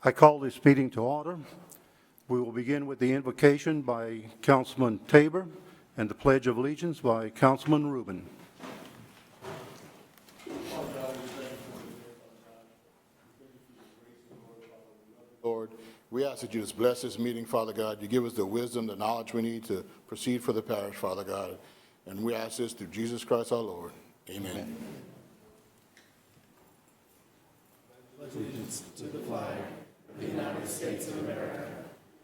I call this meeting to order. We will begin with the invocation by Councilman Tabor and the Pledge of Allegiance by Councilman Rubin. Lord, we ask that you just bless this meeting, Father God. You give us the wisdom, the knowledge we need to proceed for the parish, Father God. And we ask this through Jesus Christ our Lord. Amen. Allegiance to the flag of the United States of America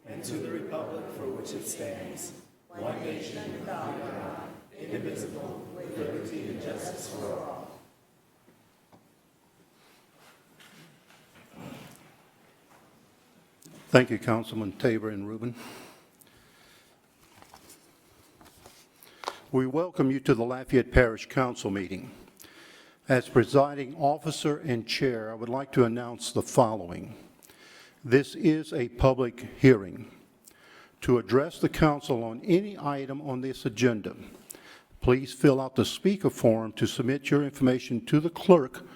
and to the republic for which it stands, one nation under God, indivisible, with liberty and justice for all. Thank you, Councilman Tabor and Rubin. We welcome you to the Lafayette Parish Council meeting. As presiding officer and chair, I would like to announce the following. This is a public hearing. To address the council on any item on this agenda, please fill out the speaker form to submit your information to the clerk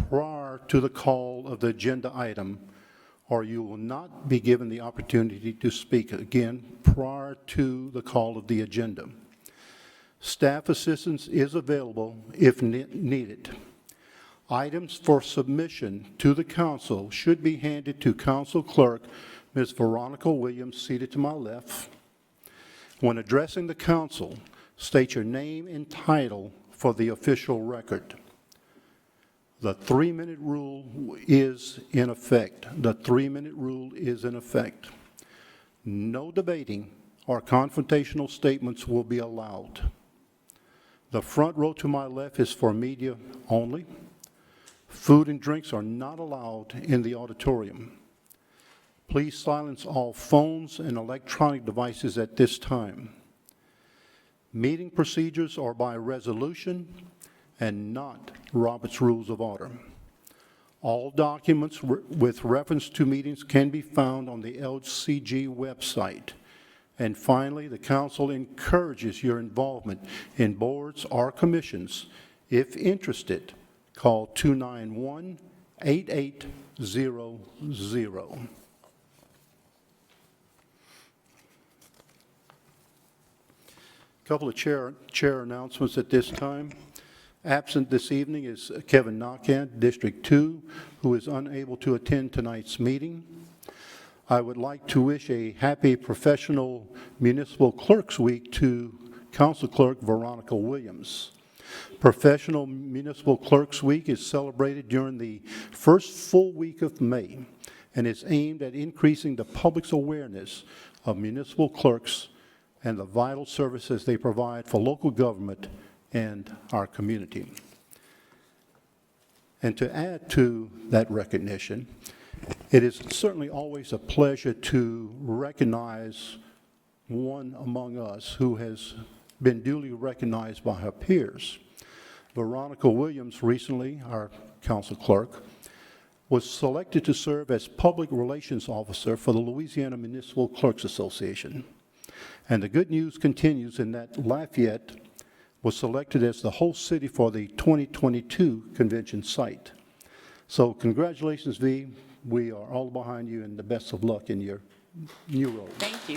prior to the call of the agenda item, or you will not be given the opportunity to speak again prior to the call of the agenda. Staff assistance is available if needed. Items for submission to the council should be handed to Council Clerk Ms. Veronica Williams, seated to my left. When addressing the council, state your name and title for the official record. The 3-minute rule is in effect. The 3-minute rule is in effect. No debating or confrontational statements will be allowed. The front row to my left is for media only. Food and drinks are not allowed in the auditorium. Please silence all phones and electronic devices at this time. Meeting procedures are by resolution and not Robert's Rules of Order. All documents with reference to meetings can be found on the LCG website. And finally, the council encourages your involvement in boards or commissions. If interested, call 291-8800. A couple of chair announcements at this time. Absent this evening is Kevin Nakant, District 2, who is unable to attend tonight's meeting. I would like to wish a happy Professional Municipal Clerks Week to Council Clerk Veronica Williams. Professional Municipal Clerks Week is celebrated during the first full week of May and is aimed at increasing the public's awareness of municipal clerks and the vital services they provide for local government and our community. And to add to that recognition, it is certainly always a pleasure to recognize one among us who has been duly recognized by her peers. Veronica Williams recently, our council clerk, was selected to serve as Public Relations Officer for the Louisiana Municipal Clerks Association. And the good news continues in that Lafayette was selected as the host city for the 2022 convention site. So congratulations, V. We are all behind you, and the best of luck in your new role. Thank you.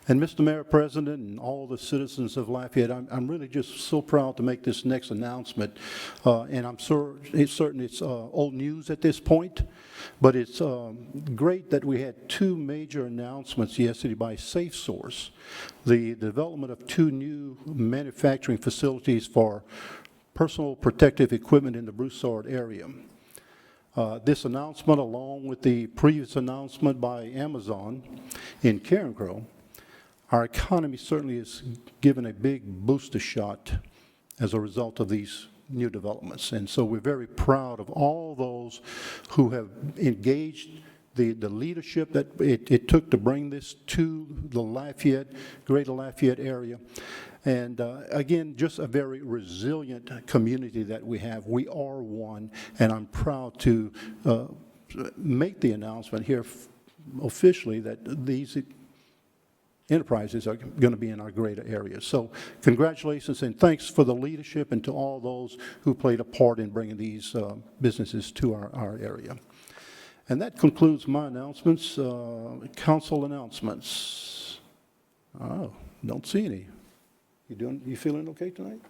And Mr. Mayor, President, and all the citizens of Lafayette, I'm really just so proud to make this next announcement. And I'm certain it's old news at this point, but it's great that we had 2 major announcements yesterday by SafeSource. The development of 2 new manufacturing facilities for personal protective equipment in the Broussard area. This announcement, along with the previous announcement by Amazon in Carencro, our economy certainly is given a big booster shot as a result of these new developments. And so we're very proud of all those who have engaged the leadership that it took to bring this to the Lafayette, greater Lafayette area. And again, just a very resilient community that we have. We are one, and I'm proud to make the announcement here officially that these enterprises are going to be in our greater areas. So congratulations and thanks for the leadership and to all those who played a part in bringing these businesses to our area. And that concludes my announcements. Council announcements. Oh, don't see any. You feeling okay tonight?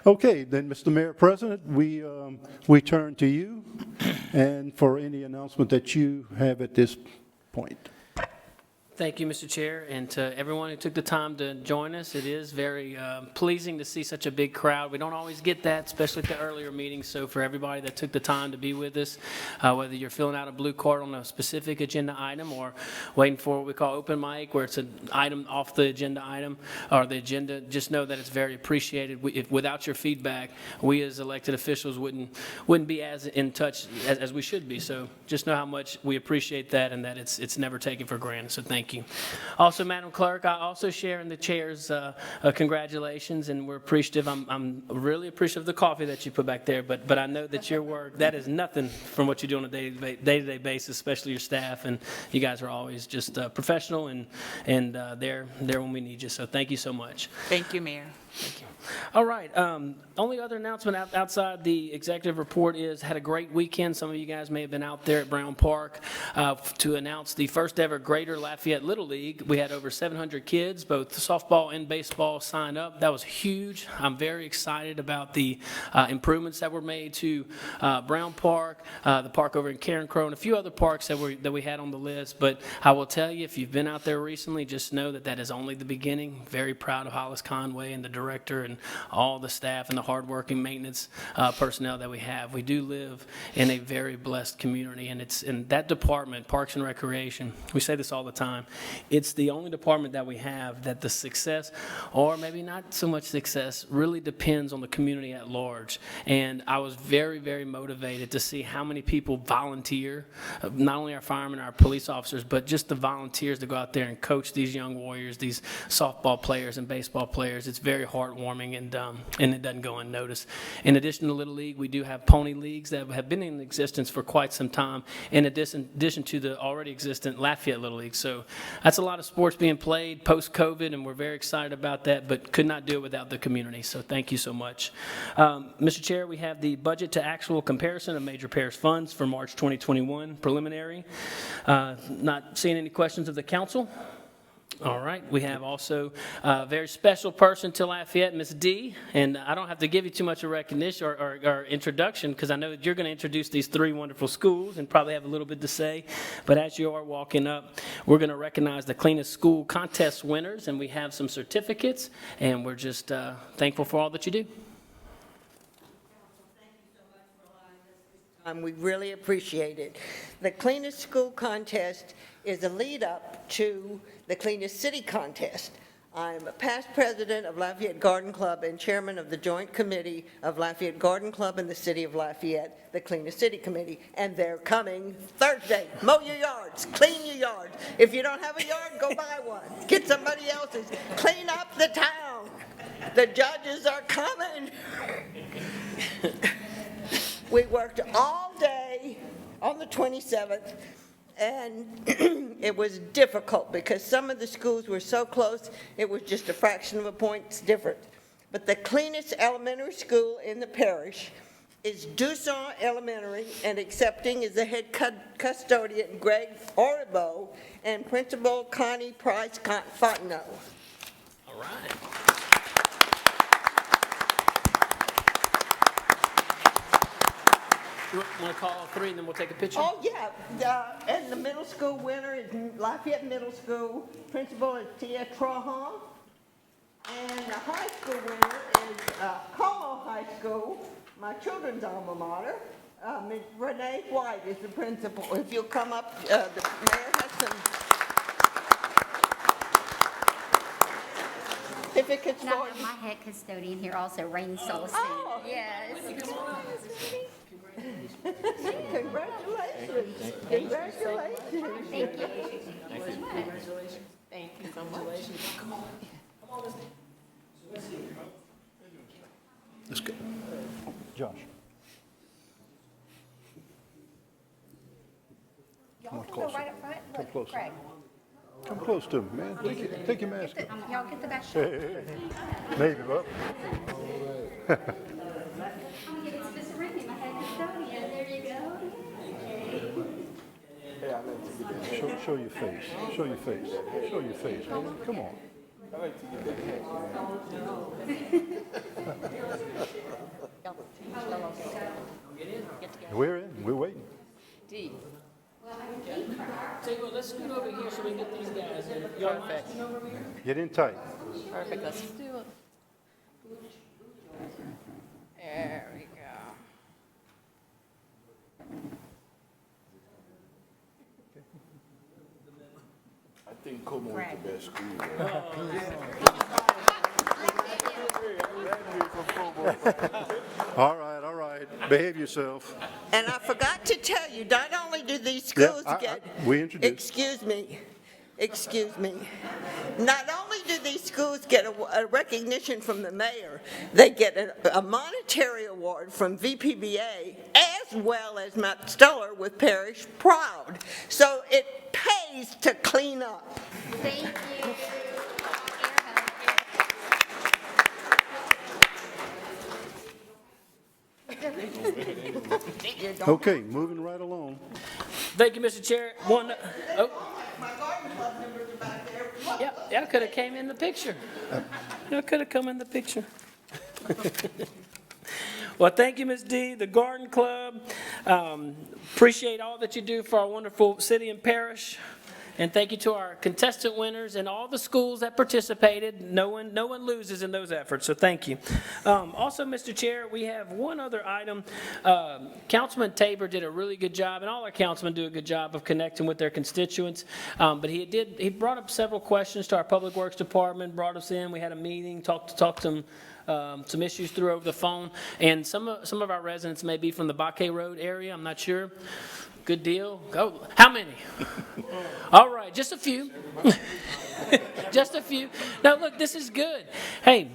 Okay, then, Mr. Mayor President, we turn to you and for any announcement that you have at this point. Thank you, Mr. Chair, and to everyone who took the time to join us. It is very pleasing to see such a big crowd. We don't always get that, especially at the earlier meetings. So for everybody that took the time to be with us, whether you're filling out a blue card on a specific agenda item or waiting for what we call open mic, where it's an item off the agenda item or the agenda, just know that it's very appreciated. Without your feedback, we as elected officials wouldn't be as in touch as we should be. So just know how much we appreciate that and that it's never taken for granted. So thank you. Also, Madam Clerk, I also share in the chair's congratulations, and we're appreciative. I'm really appreciative of the coffee that you put back there, but I know that your work, that is nothing from what you do on a day-to-day basis, especially your staff, and you guys are always just professional and there when we need you. So thank you so much. Thank you, Mayor. Thank you. All right. Only other announcement outside the executive report is had a great weekend. Some of you guys may have been out there at Brown Park to announce the first ever Greater Lafayette Little League. We had over 700 kids, both softball and baseball, sign up. That was huge. I'm very excited about the improvements that were made to Brown Park, the park over in Karen Crow, and a few other parks that we had on the list. But I will tell you, if you've been out there recently, just know that that is only the beginning. Very proud of Hollis Conway and the director and all the staff and the hardworking maintenance personnel that we have. We do live in a very blessed community, and it's in that department, Parks and Recreation, we say this all the time, it's the only department that we have that the success, or maybe not so much success, really depends on the community at large. And I was very, very motivated to see how many people volunteer, not only our firemen, our police officers, but just the volunteers to go out there and coach these young warriors, these softball players and baseball players. It's very heartwarming, and it doesn't go unnoticed. In addition to Little League, we do have pony leagues that have been in existence for quite some time, in addition to the already existent Lafayette Little League. So that's a lot of sports being played post-COVID, and we're very excited about that, but could not do it without the community. So thank you so much. Mr. Chair, we have the budget to actual comparison of major parish funds for March 2021 preliminary. Not seeing any questions of the council. All right, we have also a very special person to Lafayette, Ms. D, and I don't have to give you too much of recognition or introduction because I know that you're going to introduce these three wonderful schools and probably have a little bit to say, but as you are walking up, we're going to recognize the Cleanest School Contest winners, and we have some certificates, and we're just thankful for all that you do. We really appreciate it. The Cleanest School Contest is a lead-up to the Cleanest City Contest. I'm a past president of Lafayette Garden Club and chairman of the Joint Committee of Lafayette Garden Club and the City of Lafayette, the Cleanest City Committee, and they're coming Thursday. Mow your yards, clean your yards. If you don't have a yard, go buy one. Get somebody else's. Clean up the town. The judges are coming. We worked all day on the 27th, and it was difficult because some of the schools were so close, it was just a fraction of a point difference. But the cleanest elementary school in the parish is Dusson Elementary, and accepting is the head custodian, Greg Oribo, and Principal Connie Price Fontenot. All right. You want to call all three and then we'll take a picture? Oh, yeah. And the middle school winner is Lafayette Middle School. Principal is Tia Trahan. And the high school winner is Como High School, my children's alma mater. Ms. Renee White is the principal. If you'll come up, the mayor has some certificates And I for have you. my head custodian here also, Rain Solstein. Oh. Yes. Congratulations. Congratulations. Thank you. Thank you so much. Let's go. Josh. Y'all can go right up front. Look, closer. Craig. Come close to him, man. Take your mask off. Y'all get the back. Maybe, well. I'm gonna give it to Mr. Randy, my head custodian. There you go. Show your face. Show your face. Show your face, man. Come on. We're in. We're waiting. Tell you what, let's scoot over here so we can get these guys in. Y'all mind scooting over here? Get in tight. Perfect, let's do it. There we go. I think Como is the best school. All right, all right. Behave yourself. And I forgot to tell you, not only do these Yeah, schools get... we introduced. Excuse me. Not only do these schools get a recognition from the mayor, they get a monetary award from VPBA as well as Matt Stoller with Parish Proud. So it pays to clean up. Thank you. Okay, moving right along. Thank you, Mr. Chair. One, oh, My garden club members are back there. yeah, y'all could have came in the picture. Y'all could have come in the picture. Well, thank you, Ms. D, the Garden Club. Appreciate all that you do for our wonderful city and parish. And thank you to our contestant winners and all the schools that participated. No one loses in those efforts, so thank you. Also, Mr. Chair, we have one other item. Councilman Tabor did a really good job, and all our councilmen do a good job of connecting with their constituents. But he brought up several questions to our Public Works Department, brought us in. We had a meeting, talked some issues through over the phone. And some of our residents may be from the Baquet Road area, I'm not sure. Good deal. Go. How many? All right, just a few. Just a few. Now, look, this is good. Hey,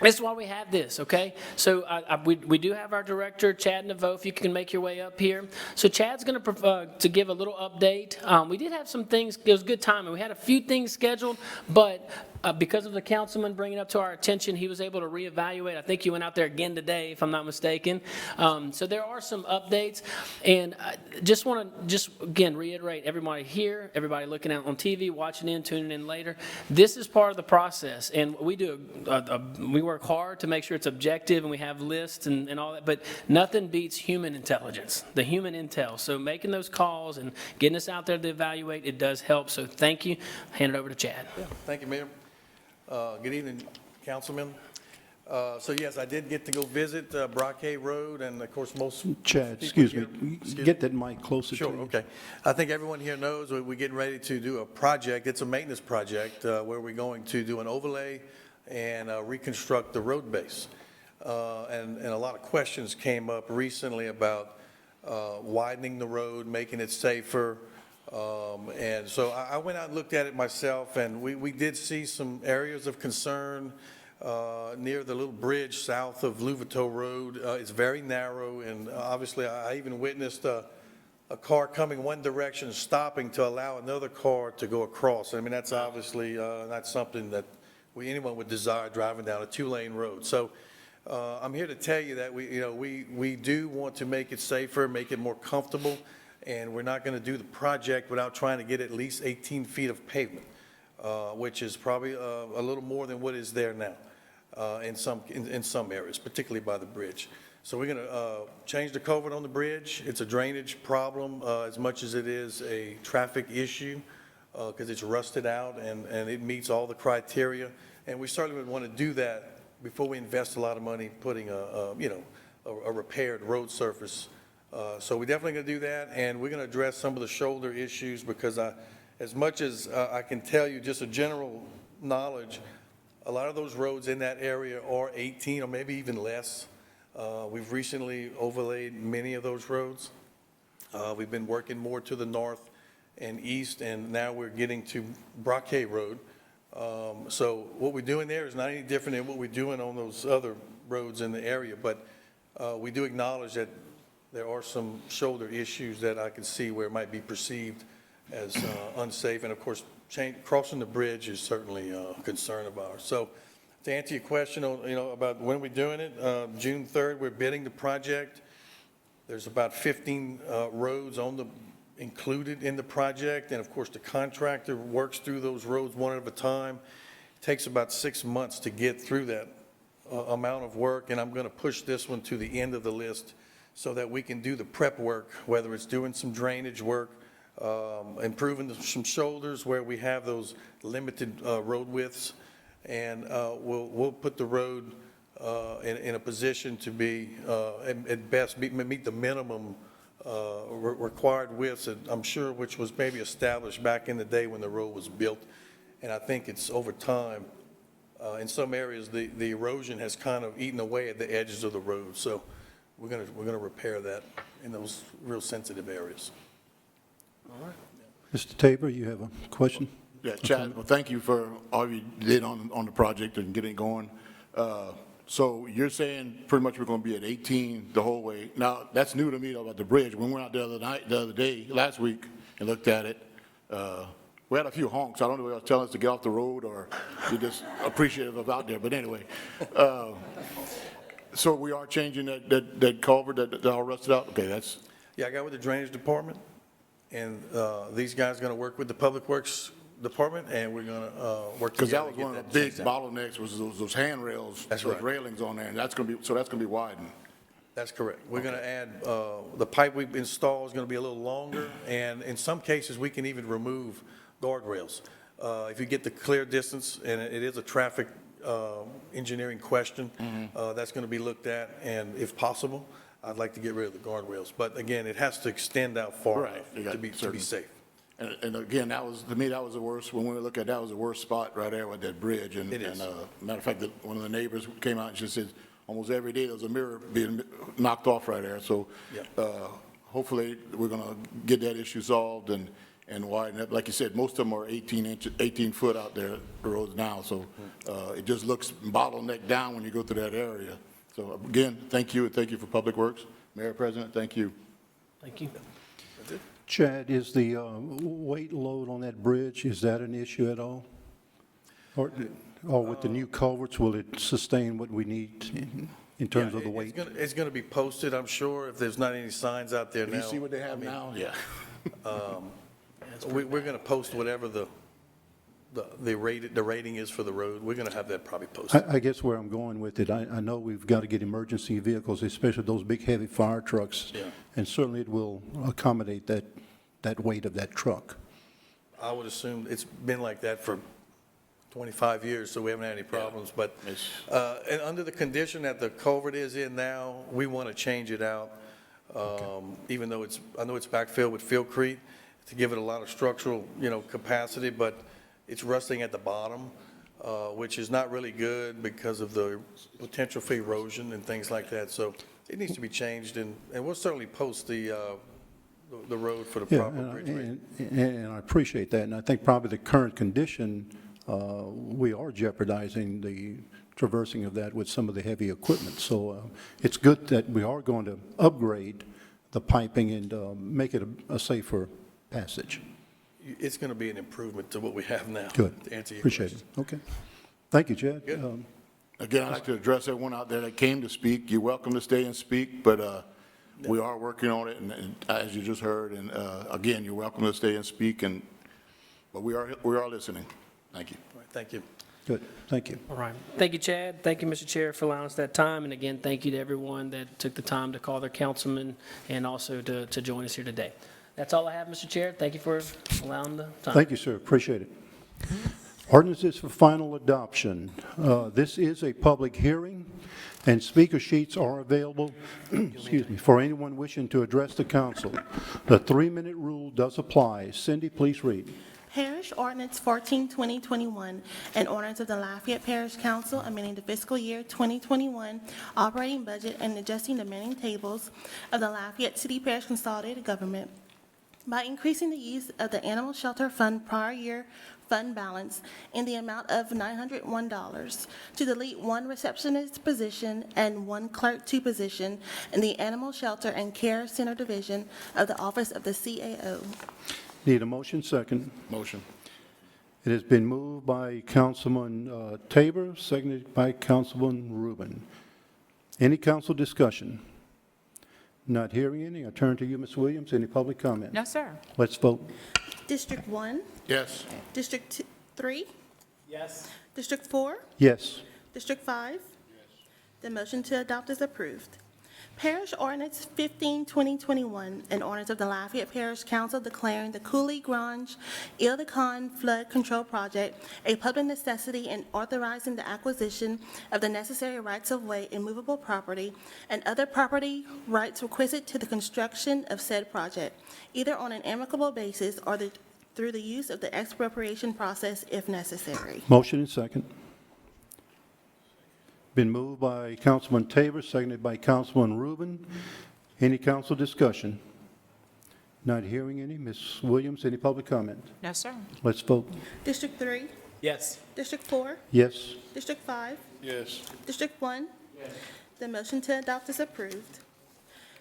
this is why we have this, okay? So we do have our director, Chad Naveau, if you can make your way up here. So Chad's going to give a little update. We did have some things. It was good timing. We had a few things scheduled, but because of the councilman bringing it up to our attention, he was able to reevaluate. I think you went out there again today, if I'm not mistaken. So there are some updates, and I just want to again reiterate, everybody here, everybody looking out on TV, watching in, tuning in later, this is part of the process, and we do we work hard to make sure it's objective, and we have lists and all that, but nothing beats human intelligence, the human intel. So making those calls and getting us out there to evaluate, it does help. So thank you. Hand it over to Chad. Thank you, Mayor. Good evening, Councilman. So yes, I did get to go visit Baquet Road, and of course, most Chad, people excuse here- me. Excuse Get that mic closer to Sure, you. okay. I think everyone here knows we're getting ready to do a project. It's a maintenance project where we're going to do an overlay and reconstruct the road base. And a lot of questions came up recently about widening the road, making it safer. And so I went out and looked at it myself, and we did see some areas of concern near the little bridge south of Louveteau Road. It's very narrow, and obviously I even witnessed a car coming one direction, stopping to allow another car to go across. I mean, that's obviously not something that anyone would desire driving down a two-lane road. So I'm here to tell you that we do want to make it safer, make it more comfortable, and we're not going to do the project without trying to get at least 18 feet of pavement, which is probably a little more than what is there now in some areas, particularly by the bridge. So we're going to change the culvert on the bridge. It's a drainage problem as much as it is a traffic issue because it's rusted out and it meets all the criteria. And we certainly would want to do that before we invest a lot of money putting a repaired road surface. So we're definitely going to do that, and we're going to address some of the shoulder issues because as much as I can tell you just a general knowledge, a lot of those roads in that area are 18 or maybe even less. We've recently overlaid many of those roads. We've been working more to the north and east, and now we're getting to Baquet Road. So what we're doing there is not any different than what we're doing on those other roads in the area, but we do acknowledge that there are some shoulder issues that I can see where it might be perceived as unsafe. And of course, crossing the bridge is certainly a concern of ours. So to answer your question, about when we're doing it, June 3rd, we're bidding the project. There's about 15 roads included in the project, and of course, the contractor works through those roads one at a time. It takes about 6 months to get through that amount of work, and I'm going to push this one to the end of the list so that we can do the prep work, whether it's doing some drainage work, improving some shoulders where we have those limited road widths, and we'll put the road in a position to be, at best, meet the minimum required widths, I'm sure, which was maybe established back in the day when the road was built. And I think it's over time, in some areas, the erosion has kind of eaten away at the edges of the road. So we're gonna repair that in those real sensitive areas. All right. Mr. Tabor, you have a question? Yeah, Chad, well, thank you for all you did on the project and getting it going. So you're saying pretty much we're going to be at 18 the whole way. Now, that's new to me about the bridge. When we went out the other day, last week, and looked at it, we had a few honks. I don't know if they were telling us to get off the road or you're just appreciative of out there. But anyway, so we are changing that culvert that all rusted out? Okay, that's... Yeah, I got with the drainage department, and these guys are going to work with the public works department, and we're going to work Because together. that was one of the big bottlenecks was those handrails, That's those right. railings on there, and that's going to be widened. That's correct. We're going to add, the pipe we've installed is going to be a little longer, and in some cases, we can even remove guardrails. If you get the clear distance, and it is a traffic engineering question, that's going to be looked at, and if possible, I'd like to get rid of the guardrails. But again, it has to extend out far Right. You enough got to be safe. And again, to me, that was the worst, when we look at that was the worst spot right there with that bridge. And, It is. Matter of fact, one of the neighbors came out and just said, almost every day there was a mirror being knocked off right there. So Yeah. hopefully we're going to get that issue solved and widen it. Like you said, most of them are 18 foot out there, the roads now. So it just looks bottlenecked down when you go through that area. So again, thank you, and thank you for Public Works. Mayor, President, thank you. Thank you. Chad, is the weight load on that bridge, is that an issue at all? Or with the new culverts, will it sustain what we need in terms of the weight? It's going to be posted, I'm sure, if there's not any signs out there now. You see what they have now? Yeah. We're going to post whatever the rating is for the road. We're going to have that probably posted. I guess where I'm going with it, I know we've got to get emergency vehicles, especially those big, heavy fire trucks. Yeah. And certainly it will accommodate that weight of that truck. I would assume it's been like that for 25 years, so we haven't had any problems. But and under the condition that the culvert is in now, we want to change it out, even though I know it's backfilled with fieldcrete to give it a lot of structural, capacity, but it's rusting at the bottom, which is not really good because of the potential for erosion and things like that. So it needs to be changed, and we'll certainly post the road for the Yeah, proper bridge rating. and I appreciate that, and I think probably the current condition, we are jeopardizing the traversing of that with some of the heavy equipment. So it's good that we are going to upgrade the piping and make it a safer passage. It's going to be an improvement to what we have now. Good. To answer your Appreciate question. it. Okay. Thank you, Chad. Good. Again, I'd like to address everyone out there that came to speak. You're welcome to stay and speak, but we are working on it, and as you just heard, and again, you're welcome to stay and speak, but we are listening. Thank you. All right, thank you. Good. Thank you. All right. Thank you, Chad. Thank you, Mr. Chair, for allowing us that time. And again, thank you to everyone that took the time to call their councilman and also to join us here today. That's all I have, Mr. Chair. Thank you for allowing the time. Thank you, sir. Appreciate it. Ordinances for final adoption. This is a public hearing, and speaker sheets are available, excuse me, for anyone wishing to address the council. The 3-minute rule does apply. Cindy, please read. Parish Ordinance 14-2021, an ordinance of the Lafayette Parish Council amending the fiscal year 2021 operating budget and adjusting the amending tables of the Lafayette City Parish Consolidated Government by increasing the use of the Animal Shelter Fund prior year fund balance in the amount of $901 to delete 1 receptionist position and 1 clerk 2 position in the Animal Shelter and Care Center Division of the Office of the CAO. Need a motion second. Motion. It has been moved by Councilman Tabor, seconded by Councilman Rubin. Any council discussion? Not hearing any. I turn to you, Ms. Williams. Any public comment? No, sir. Let's vote. District 1, Yes. District 3, Yes. District 4, Yes. District 5? The motion to adopt is approved. Parish Ordinance 15, 2021, an ordinance of the Lafayette Parish Council declaring the Cooley Grange Ile-de-Con Flood Control Project a public necessity and authorizing the acquisition of the necessary rights-of-way and movable property and other property rights requisite to the construction of said project, either on an amicable basis or through the use of the expropriation process if necessary. Motion and second. Been moved by Councilman Tabor, seconded by Councilman Rubin. Any council discussion? Not hearing any. Ms. Williams, any public comment? No, sir. Let's vote. District 3, Yes. District 4, Yes. District 5, Yes. District 1? The motion to adopt is approved.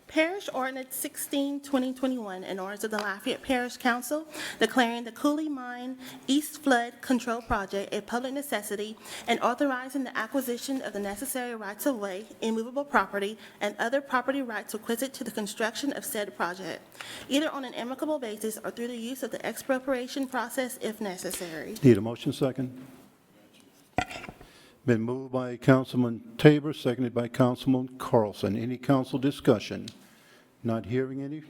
Parish Ordinance 16, 2021, an ordinance of the Lafayette Parish Council declaring the Cooley Mine East Flood Control Project a public necessity and authorizing the acquisition of the necessary rights-of-way, immovable property, and other property rights requisite to the construction of said project, either on an amicable basis or through the use of the expropriation process if necessary. Need a motion second. Been moved by Councilman Tabor, seconded by Councilman Carlson. Any council discussion? Not hearing any.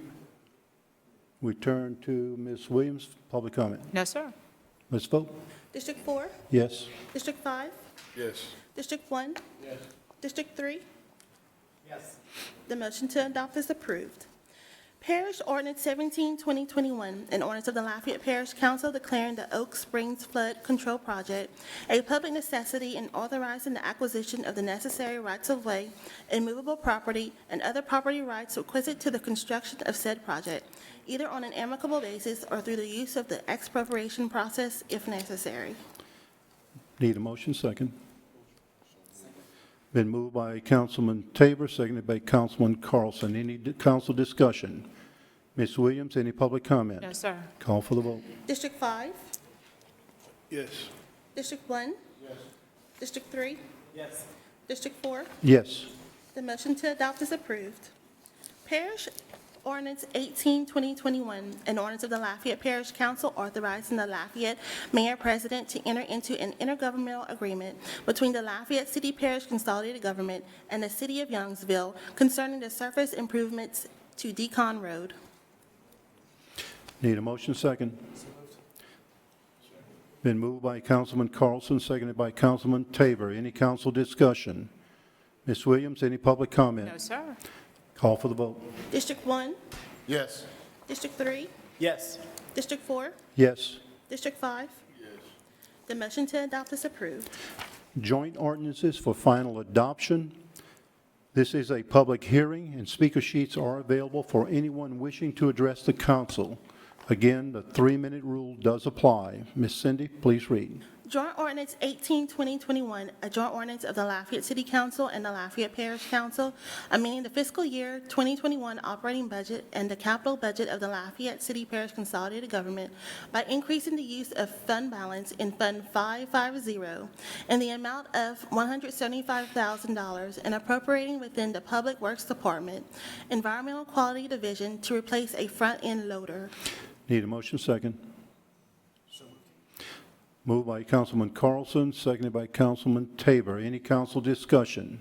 We turn to Ms. Williams, public comment. No, sir. Let's vote. District 4, Yes. District 5, Yes. District 1? Yes. District 3? Yes. The motion to adopt is approved. Parish Ordinance 17, 2021, an ordinance of the Lafayette Parish Council declaring the Oak Springs Flood Control Project a public necessity and authorizing the acquisition of the necessary rights-of-way, immovable property, and other property rights requisite to the construction of said project, either on an amicable basis or through the use of the expropriation process if necessary. Need a motion second. Been moved by Councilman Tabor, seconded by Councilman Carlson. Any council discussion? Ms. Williams, any public comment? No, sir. Call for the vote. District 5? Yes. District 1? Yes. District 3? Yes. District 4? Yes. The motion to adopt is approved. Parish Ordinance 18, 2021, an ordinance of the Lafayette Parish Council authorizing the Lafayette Mayor President to enter into an intergovernmental agreement between the Lafayette City Parish Consolidated Government and the City of Youngsville concerning the surface improvements to Decon Road. Need a motion second. Been moved by Councilman Carlson, seconded by Councilman Tabor. Any council discussion? Ms. Williams, any public comment? No, sir. Call for the vote. District 1? Yes. District 3? Yes. District 4? Yes. District 5? Yes. The motion to adopt is approved. Joint ordinances for final adoption. This is a public hearing, and speaker sheets are available for anyone wishing to address the council. Again, the 3-minute rule does apply. Ms. Cindy, please read. Joint Ordinance 18, 2021, a joint ordinance of the Lafayette City Council and the Lafayette Parish Council, amending the fiscal year 2021 operating budget and the capital budget of the Lafayette City Parish Consolidated Government by increasing the use of fund balance in Fund 550 in the amount of $175,000 and appropriating within the Public Works Department, Environmental Quality Division to replace a front-end loader. Need a motion second. Moved by Councilman Carlson, seconded by Councilman Tabor. Any council discussion?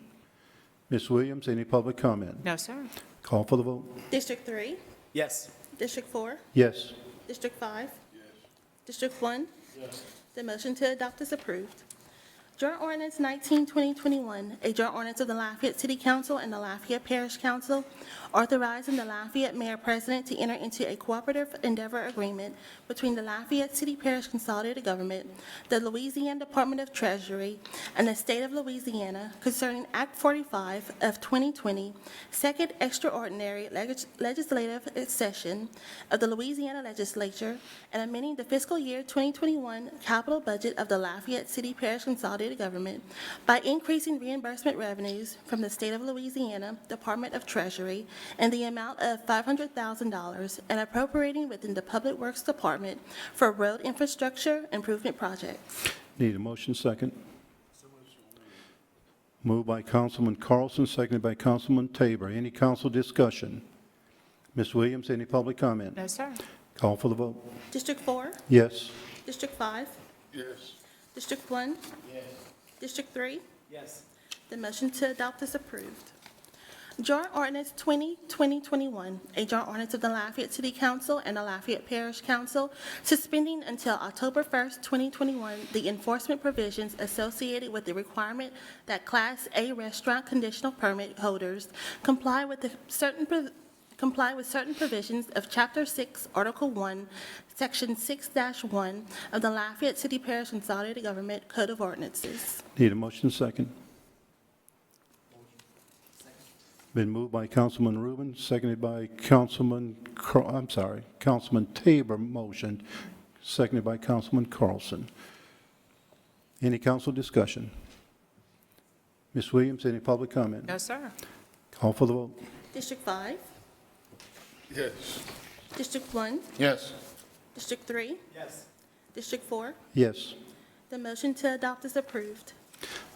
Ms. Williams, any public comment? No, sir. Call for the vote. District 3? Yes. District 4? Yes. District 5? Yes. District 1? Yes. The motion to adopt is approved. Joint Ordinance 19, 2021, a joint ordinance of the Lafayette City Council and the Lafayette Parish Council, authorizing the Lafayette Mayor President to enter into a cooperative endeavor agreement between the Lafayette City Parish Consolidated Government, the Louisiana Department of Treasury, and the State of Louisiana concerning Act 45 of 2020, Second Extraordinary Legislative Session of the Louisiana Legislature, and amending the fiscal year 2021 capital budget of the Lafayette City Parish Consolidated Consolidated Government by increasing reimbursement revenues from the State of Louisiana Department of Treasury in the amount of $500,000 and appropriating within the Public Works Department for road infrastructure improvement projects. Need a motion second? Moved by Councilman Carlson, seconded by Councilman Tabor. Any council discussion? Ms. Williams, any public comment? No, sir. Call for the vote. District 4, Yes. District 5, Yes. District 1, Yes. District 3. Yes. The motion to adopt is approved. Joint Ordinance 20-2021, a joint ordinance of the Lafayette City Council and the Lafayette Parish Council suspending until October 1st, 2021, the enforcement provisions associated with the requirement that Class A restaurant conditional permit holders comply with certain provisions of Chapter 6, Article 1, Section 6-1 of the Lafayette City Parish Consolidated Government Code of Ordinances. Need a motion second? Been moved by Councilman Rubin, seconded by Councilman Tabor motion, seconded by Councilman Carlson. Any council discussion? Ms. Williams, any public comment? No, sir. Call for the vote. District 5, Yes. District 1, Yes. District 3, Yes. District 4. Yes. The motion to adopt is approved.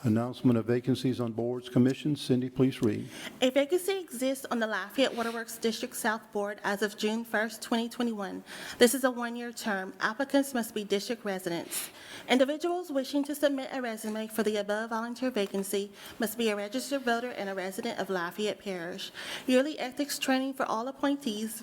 Announcement of vacancies on boards, commissions. Cindy, please read. A vacancy exists on the Lafayette WATERWORKS District South Board as of June 1st, 2021. This is a one-year term. Applicants must be district residents. Individuals wishing to submit a resume for the above volunteer vacancy must be a registered voter and a resident of Lafayette Parish. Yearly ethics training for all appointees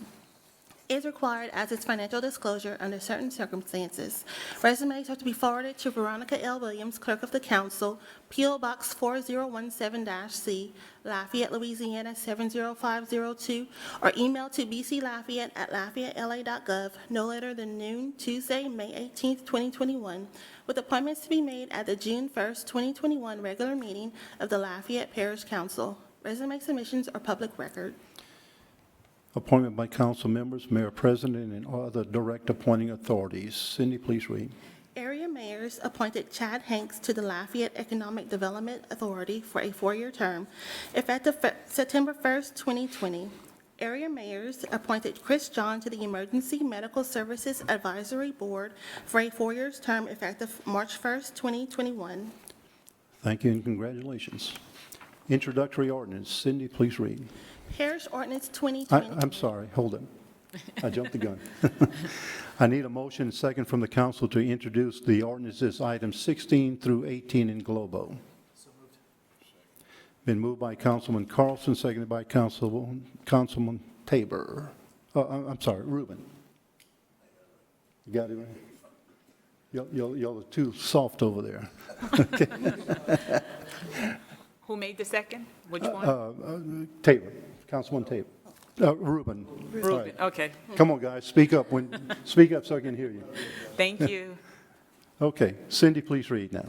is required as its financial disclosure under certain circumstances. Resumes are to be forwarded to Veronica L. Williams, Clerk of the Council, P.O. Box 4017-C, Lafayette, Louisiana 70502, or email to bclafayette@lafayettela.gov no later than noon, Tuesday, May 18th, 2021, with appointments to be made at the June 1st, 2021 regular meeting of the Lafayette Parish Council. Resume submissions are public record. Appointment by council members, mayor, president, and other direct appointing authorities. Cindy, please read. Area mayors appointed Chad Hanks to the Lafayette Economic Development Authority for a 4-year term, effective September 1st, 2020. Area mayors appointed Chris John to the Emergency Medical Services Advisory Board for a 4-year term, effective March 1st, 2021. Thank you and congratulations. Introductory ordinance. Cindy, please read. Parish Ordinance 2020. I'm sorry, hold it. I jumped the gun. I need a motion and second from the council to introduce the ordinances, items 16 through 18 in globo. Been moved by Councilman Carlson, seconded by Councilman Tabor. I'm sorry, Rubin. You got it right? Y'all are too soft over there. Who made the second? Which one? Tabor, Councilman Tabor. Rubin. Reuben, okay. Come on, guys, speak up speak up so I can hear you. Thank you. Okay, Cindy, please read now.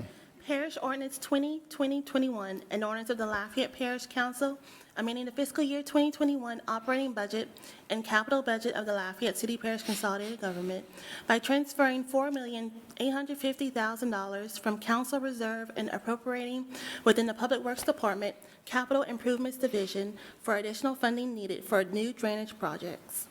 Parish Ordinance 20-2021, an ordinance of the Lafayette Parish Council amending the fiscal year 2021 operating budget and capital budget of the Lafayette City Parish Consolidated Government by transferring $4,850,000 from council reserve and appropriating within the Public Works Department Capital Improvements Division for additional funding needed for new drainage projects.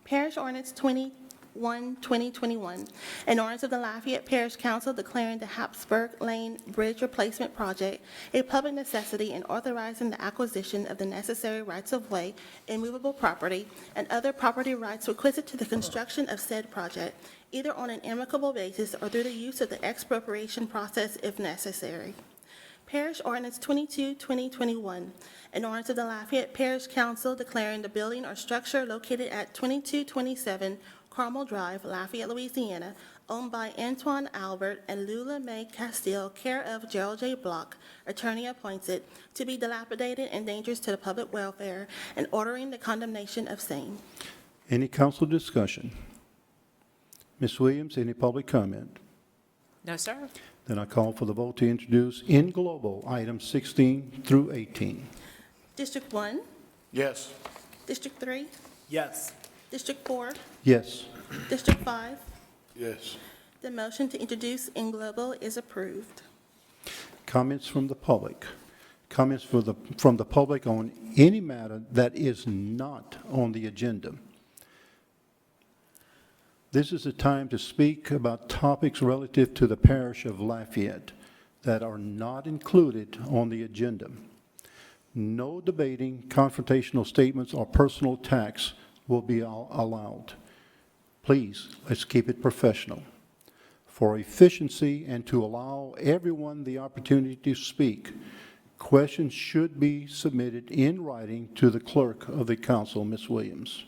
Parish Ordinance 2021, an ordinance of the Lafayette Parish Council declaring the Hapsburg Lane Bridge Replacement Project a public necessity and authorizing the acquisition of the necessary rights-of-way, immovable property, and other property rights requisite to the construction of said project, either on an amicable basis or through the use of the expropriation process if necessary. Parish Ordinance 22-2021, an ordinance of the Lafayette Parish Council declaring the building or structure located at 2227 Carmel Drive, Lafayette, Louisiana, owned by Antoine Albert and Lula Mae Castile, care of Gerald J. Block, attorney appointed, to be dilapidated and dangerous to the public welfare, and ordering the condemnation of same. Any council discussion? Ms. Williams, any public comment? No, sir. Then I call for the vote to introduce in globo items 16 through 18. District 1, Yes. District 3, Yes. District 4, Yes. District 5. Yes. The motion to introduce in globo is approved. Comments from the public. Comments from the public on any matter that is not on the agenda. This is a time to speak about topics relative to the parish of Lafayette that are not included on the agenda. No debating, confrontational statements, or personal attacks will be allowed. Please, let's keep it professional. For efficiency and to allow everyone the opportunity to speak, questions should be submitted in writing to the clerk of the council, Ms. Williams.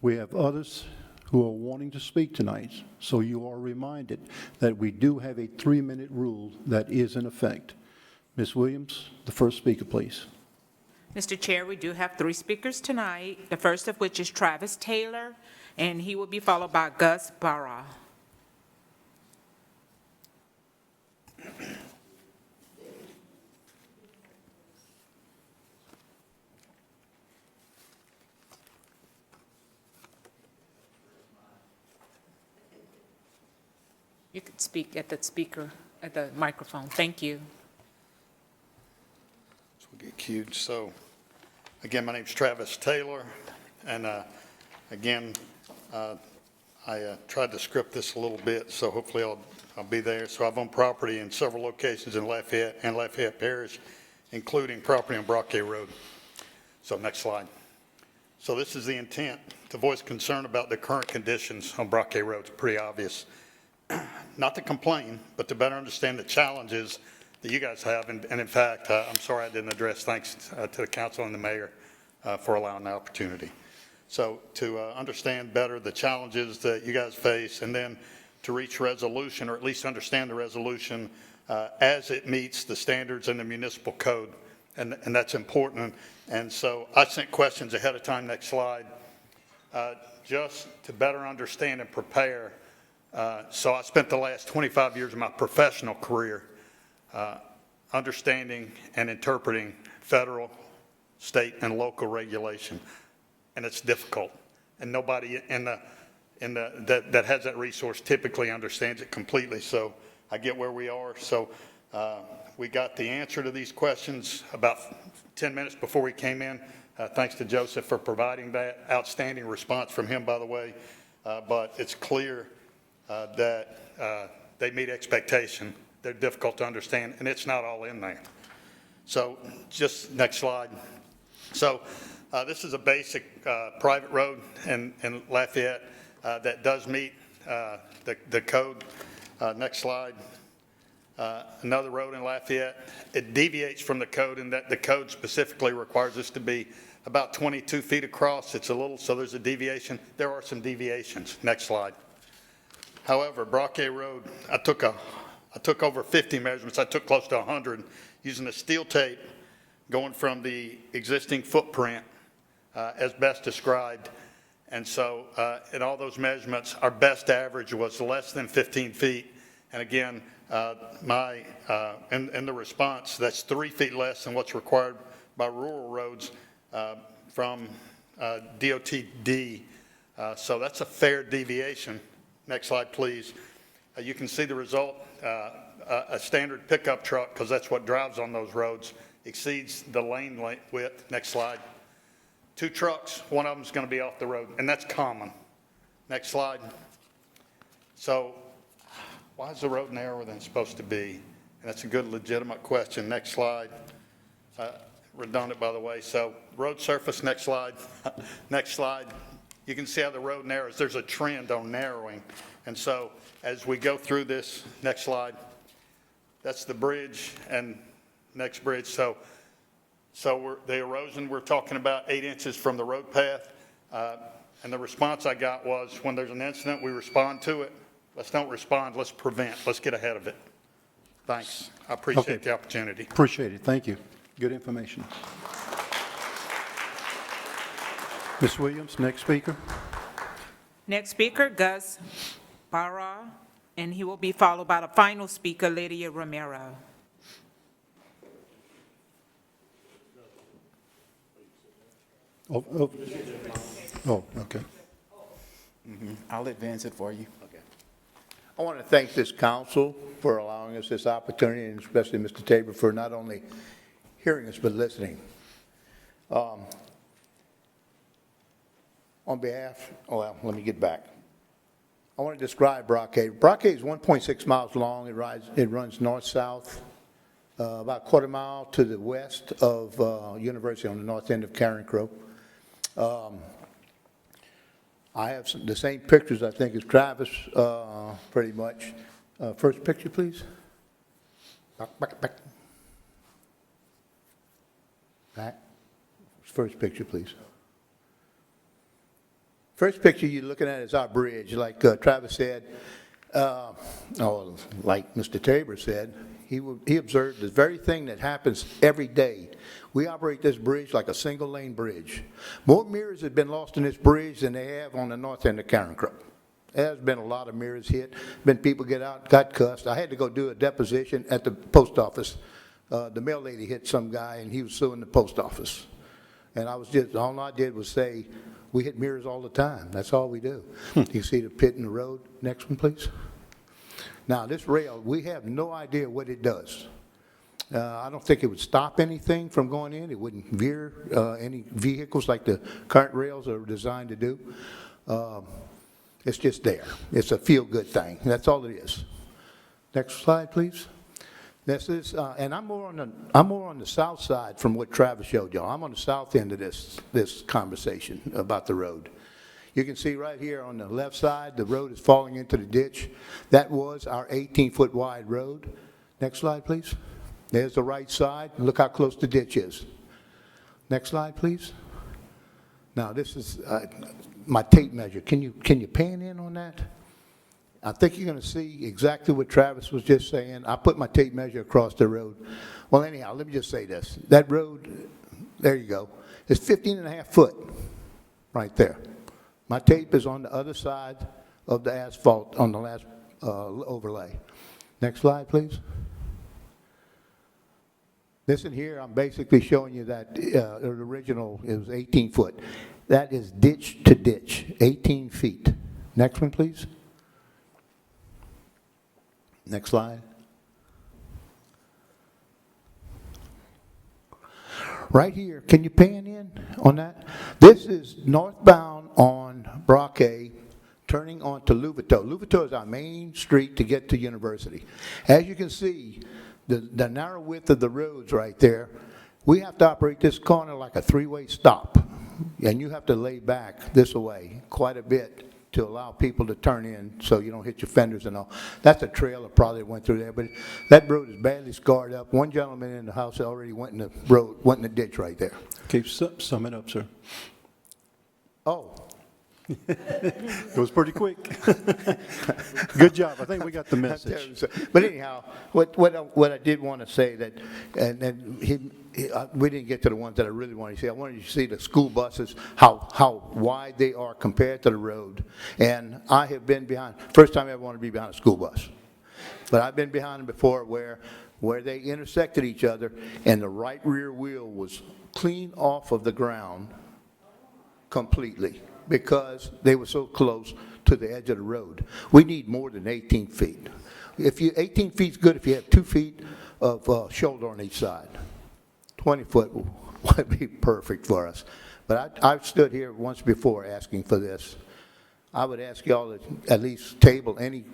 We have others who are wanting to speak tonight, so you are reminded that we do have a 3-minute rule that is in effect. Ms. Williams, the first speaker, please. Mr. Chair, we do have 3 speakers tonight, the first of which is Travis Taylor, and he will be followed by Gus Barra. You could speak at the microphone. Thank you. So we'll get cued. So, again, my name's Travis Taylor, and again, I tried to script this a little bit, so hopefully I'll be there. So I've owned property in several locations in Lafayette and Lafayette Parish, including property on Brockay Road. So next slide. So this is the intent, to voice concern about the current conditions on Brockay Road. It's pretty obvious. Not to complain, but to better understand the challenges that you guys have. And in fact, I'm sorry I didn't address, thanks to the council and the mayor for allowing the opportunity. So to understand better the challenges that you guys face, and then to reach resolution, or at least understand the resolution as it meets the standards in the municipal code. And that's important. And so I sent questions ahead of time, next slide, just to better understand and prepare. So I spent the last 25 years of my professional career understanding and interpreting federal, state, and local regulation, and it's difficult. And nobody that has that resource typically understands it completely. So I get where we are. So we got the answer to these questions about 10 minutes before we came in. Thanks to Joseph for providing that. Outstanding response from him, by the way. But it's clear that they meet expectation. They're difficult to understand, and it's not all in there. So just next slide. So this is a basic private road in Lafayette that does meet the code. Next slide. Another road in Lafayette. It deviates from the code in that the code specifically requires us to be about 22 feet across. It's a little, so there's a deviation. There are some deviations. Next slide. However, Brockay Road, I took over 50 measurements. I took close to 100 using a steel tape going from the existing footprint as best described. And so in all those measurements, our best average was less than 15 feet. And again, in the response, that's 3 feet less than what's required by rural roads from DOTD. So that's a fair deviation. Next slide, please. You can see the result. A standard pickup truck, because that's what drives on those roads, exceeds the lane width. Next slide. 2 trucks, one of them is going to be off the road, and that's common. Next slide. So why is the road narrower than it's supposed to be? And that's a good, legitimate question. Next slide. Redundant, by the way. So road surface, next slide. Next slide. You can see how the road narrows. There's a trend on narrowing. And so as we go through this, next slide, that's the bridge and next bridge. So the erosion, we're talking about 8 inches from the road path. And the response I got was, when there's an incident, we respond to it. Let's don't respond, let's prevent. Let's get ahead of it. Thanks. I appreciate the opportunity. Appreciate it. Thank you. Good information. Ms. Williams, next speaker. Next speaker, Gus Barra, and he will be followed by the final speaker, Lydia Romero. Oh, okay. I'll advance it for you. Okay. I want to thank this council for allowing us this opportunity, and especially Mr. Tabor for not only hearing us, but listening. On behalf, well, let me get back. I want to describe Brocade. Brocade is 1.6 miles long. It runs north-south, about a quarter mile to the west of University on the north end of Karen Crow. I have the same pictures, I think, as Travis, pretty much. First picture, please. Back. First picture, please. First picture you're looking at is our bridge. Like Travis said, like Mr. Tabor said, he observed the very thing that happens every day. We operate this bridge like a single-lane bridge. More mirrors have been lost in this bridge than they have on the north end of Karen Crow. There's been a lot of mirrors hit. Been people get out, got cussed. I had to go do a deposition at the post office. The mail lady hit some guy, and he was suing the post office. And all I did was say, we hit mirrors all the time. That's all we do. You see the pit in the road? Next one, please. Now, this rail, we have no idea what it does. I don't think it would stop anything from going in. It wouldn't veer any vehicles like the current rails are designed to do. It's just there. It's a feel-good thing. That's all it is. Next slide, please. This is, and I'm more on the south side from what Travis showed y'all. I'm on the south end of this conversation about the road. You can see right here on the left side, the road is falling into the ditch. That was our 18-foot wide road. Next slide, please. There's the right side. Look how close the ditch is. Next slide, please. Now, this is my tape measure. Can you pan in on that? I think you're going to see exactly what Travis was just saying. I put my tape measure across the road. Well, anyhow, let me just say this. That road, there you go, is 15.5 foot right there. My tape is on the other side of the asphalt on the last overlay. Next slide, please. This in here, I'm basically showing you that the original is 18 foot. That is ditch to ditch, 18 feet. Next one, please. Next slide. Right here, can you pan in on that? This is northbound on Brocade, turning onto Louveteau. Louveteau is our main street to get to University. As you can see, the narrow width of the roads right there, we have to operate this corner like a three-way stop. And you have to lay back this way quite a bit to allow people to turn in so you don't hit your fenders and all. That's a trail that probably went through there, but that road is badly scarred up. One gentleman in the house already went in the ditch right there. Okay, sum it up, sir. Oh. It was pretty quick. Good job. I think we got the message. But anyhow, what I did want to say that, and we didn't get to the ones that I really wanted to see. I wanted you to see the school buses, how wide they are compared to the road. And I have been behind, first time I ever wanted to be behind a school bus. But I've been behind them before where they intersected each other and the right rear wheel was clean off of the ground completely, because they were so close to the edge of the road. We need more than 18 feet. 18 feet is good if you have 2 feet of shoulder on each side. 20 foot would be perfect for us. But I've stood here once before asking for this. I would ask y'all to at least table any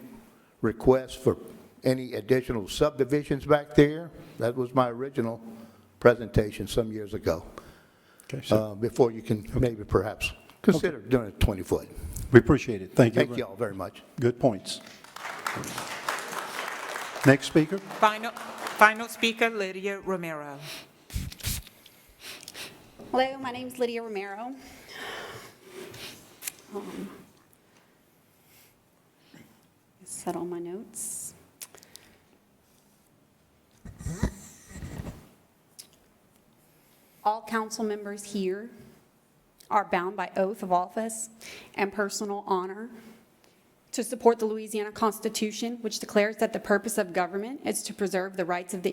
requests for any additional subdivisions back there. That was my original presentation some years ago. Okay, so before you can maybe perhaps consider doing it 20 foot. we appreciate it. Thank you. Thank you all very much. Good points. Next speaker. Final speaker, Lydia Romero. Hello, my name is Lydia Romero. Set all my notes. All council members here are bound by oath of office and personal honor to support the Louisiana Constitution, which declares that the purpose of government is to preserve the rights of the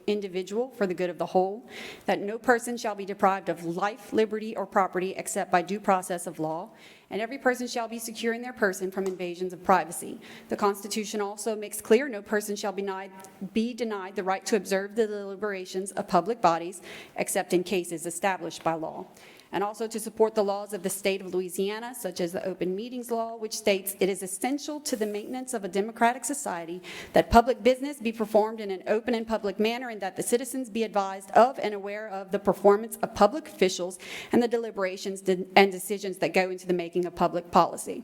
individual for the good of the whole, that no person shall be deprived of life, liberty, or property except by due process of law, and every person shall be secure in their person from invasions of privacy. The Constitution also makes clear no person shall be denied the right to observe the deliberations of public bodies except in cases established by law. And also to support the laws of the state of Louisiana, such as the Open Meetings Law, which states it is essential to the maintenance of a democratic society that public business be performed in an open and public manner, and that the citizens be advised of and aware of the performance of public officials and the deliberations and decisions that go into the making of public policy.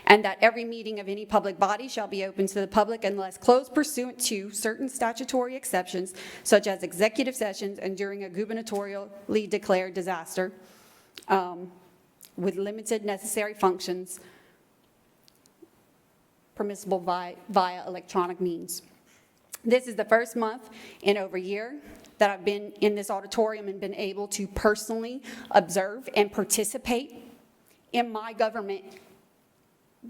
And that every meeting of any public body shall be open to the public unless closed pursuant to certain statutory exceptions, such as executive sessions and during a gubernatorially declared disaster, with limited necessary functions permissible via electronic means. This is the first month in over a year that I've been in this auditorium and been able to personally observe and participate in my government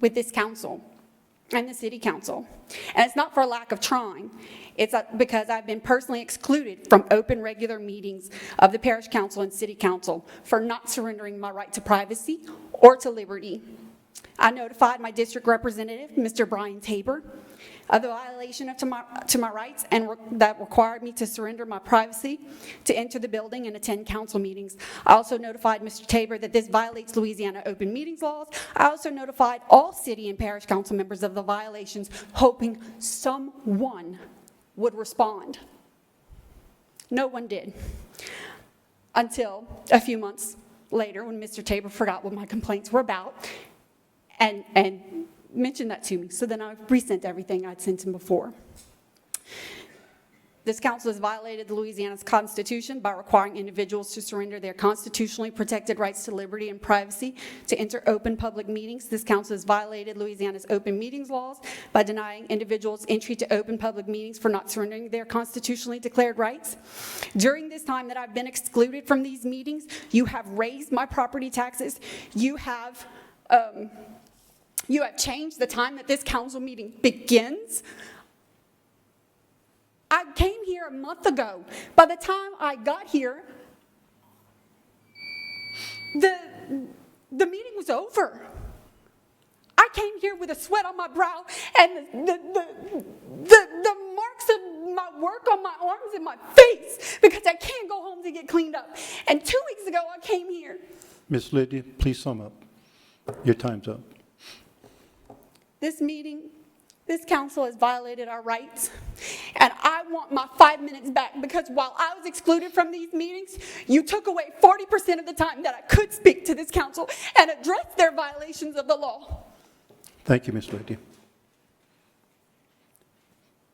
with this council and the city council. And it's not for a lack of trying. It's because I've been personally excluded from open regular meetings of the parish council and city council for not surrendering my right to privacy or to liberty. I notified my district representative, Mr. Brian Tabor, of the violation to my rights and that required me to surrender my privacy to enter the building and attend council meetings. I also notified Mr. Tabor that this violates Louisiana open meetings laws. I also notified all city and parish council members of the violations, hoping someone would respond. No one did, until a few months later when Mr. Tabor forgot what my complaints were about and mentioned that to me. So then I resent everything I'd sent him before. This council has violated Louisiana's Constitution by requiring individuals to surrender their constitutionally protected rights to liberty and privacy to enter open public meetings. This council has violated Louisiana's open meetings laws by denying individuals entry to open public meetings for not surrendering their constitutionally declared rights. During this time that I've been excluded from these meetings, you have raised my property taxes. You have changed the time that this council meeting begins. I came here a month ago. By the time I got here, the meeting was over. I came here with a sweat on my brow and the marks of my work on my arms and my face because I can't go home to get cleaned up. And 2 weeks ago, I came here. Ms. Lydia, please sum up. Your time's up. This council has violated our rights, and I want my 5 minutes back because while I was excluded from these meetings, you took away 40% of the time that I could speak to this council and address their violations of the law. Thank you, Ms. Lydia.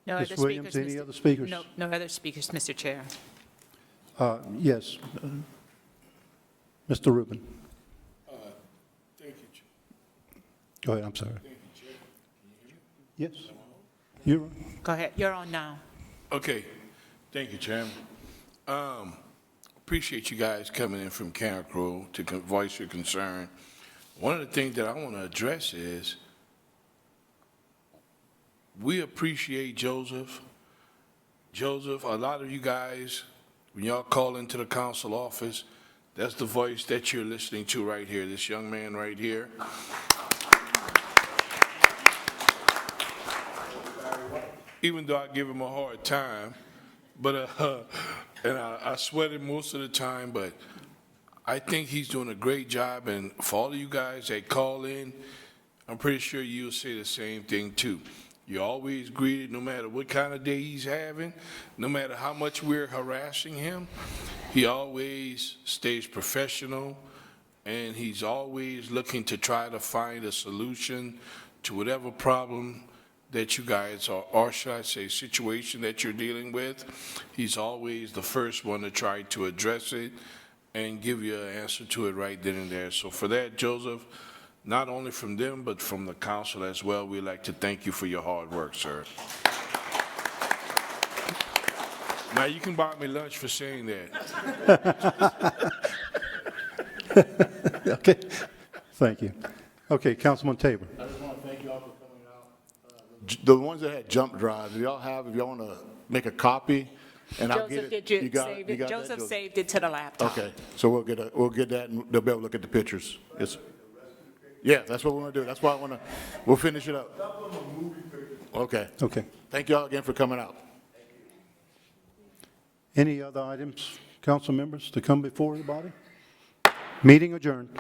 No Ms. other Williams, speakers, any Mr. other speakers? No other speakers, Mr. Chair. Yes. Mr. Rubin. Thank you, Chair. Go ahead, I'm sorry. Thank you, Chair. Can you hear me? Yes. You're on. Go ahead, you're on now. Okay. Thank you, Chairman. Appreciate you guys coming in from Cancro to voice your concern. One of the things that I want to address is we appreciate Joseph. Joseph, a lot of you guys, when y'all call into the council office, that's the voice that you're listening to right here, this young man right here. Even though I give him a hard time, but and I sweat it most of the time, but I think he's doing a great job. And for all of you guys that call in, I'm pretty sure you'll say the same thing too. You're always greeted no matter what kind of day he's having, no matter how much we're harassing him. He always stays professional, and he's always looking to try to find a solution to whatever problem that you guys are, or should I say situation that you're dealing with. He's always the first one to try to address it and give you an answer to it right then and there. So for that, Joseph, not only from them, but from the council as well, we'd like to thank you for your hard work, sir. Now, you can buy me lunch for saying that. Okay. Thank you. Okay, Councilman Tabor. I just want to thank you all for coming out. The ones that had jump drives, if y'all want to make a copy, and I'll get it. Joseph, did you save it? Joseph saved it to the laptop. Okay, so we'll get that, and they'll be able to look at the pictures. Yes. Yeah, that's what we're gonna do. That's why we'll finish it up. Okay. Okay. Thank you all again for coming out. Any other items, council members, to come before the body? Meeting adjourned.